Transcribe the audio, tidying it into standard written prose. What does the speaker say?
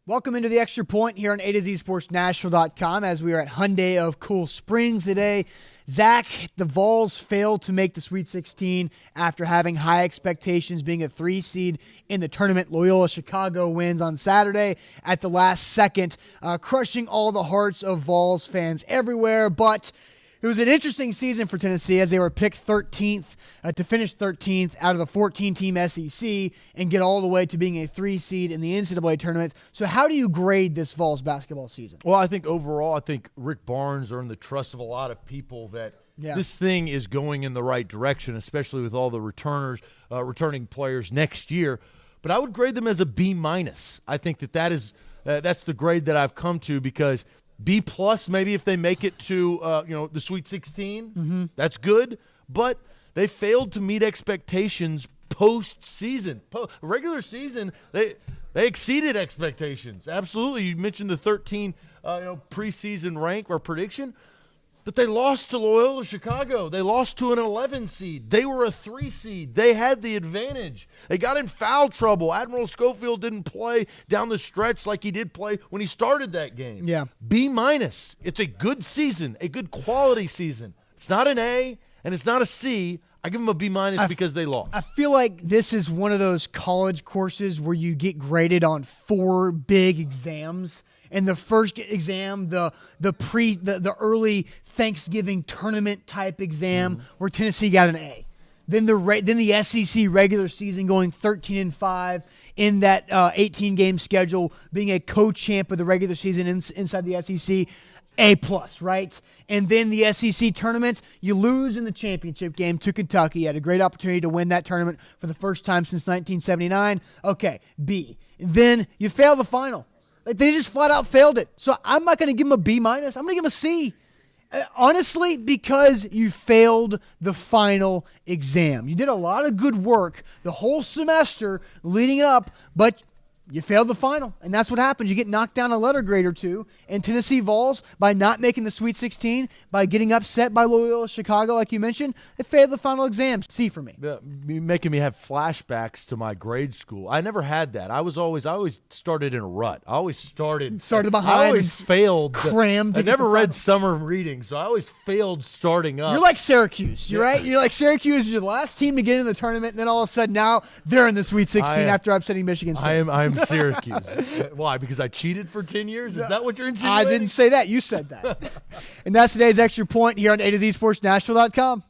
Welcome into the Extra Point here on A to Z Sports Nashville.com as we are at Hyundai of Cool Springs today. Zach, the Vols failed to make the Sweet 16 after having high expectations, being a 3 seed in the tournament. Loyola Chicago wins on Saturday at the last second, crushing all the hearts of Vols fans everywhere. But it was an interesting season for Tennessee as they were picked 13th to finish 13th out of the 14-team SEC and get all the way to being a 3 seed in the NCAA tournament. So how do you grade this Vols basketball season? Well, I think overall, Rick Barnes earned the trust of a lot of people that this thing is going in the right direction, especially with all the returning players next year. But I would grade them as a B-. I think that's the grade that I've come to, because B+ maybe if they make it to the Sweet 16, that's good. But they failed to meet expectations postseason. Regular season, they exceeded expectations. Absolutely. You mentioned the 13 preseason rank or prediction, but they lost to Loyola Chicago. They lost to an 11 seed. They were a 3 seed. They had the advantage. They got in foul trouble. Admiral Schofield didn't play down the stretch like he did play when he started that game. Yeah. B-. It's a good season, a good quality season. It's not an A and it's not a C. I give them a B- because they lost. I feel like this is one of those college courses where you get graded on 4 big exams. And the first exam, the early Thanksgiving tournament type exam, where Tennessee got an A. Then the SEC regular season going 13-5 in that 18-game schedule, being a co-champ of the regular season inside the SEC, A+, right? And then the SEC tournaments, you lose in the championship game to Kentucky. You had a great opportunity to win that tournament for the first time since 1979. Okay, B. And then you fail the final. Like, they just flat out failed it. So I'm not going to give them a B-. I'm going to give them a C. Honestly, because you failed the final exam. You did a lot of good work the whole semester leading up, but you failed the final, and that's what happens. You get knocked down a letter grade or two, and Tennessee Vols, by not making the Sweet 16, by getting upset by Loyola Chicago, like you mentioned, they failed the final exam. C for me. You're making me have flashbacks to my grade school. I never had that. I always started in a rut. I always started behind. I always failed. Crammed. I never read summer reading, so I always failed starting up. You're like Syracuse, right? You're like Syracuse. You're the last team to get in the tournament, and then all of a sudden now they're in the Sweet 16 after upsetting Michigan State. I am Syracuse. Why? Because I cheated for 10 years? Is that what you're insinuating? I didn't say that. You said that. And that's today's Extra Point here on A to Z Sports Nashville.com.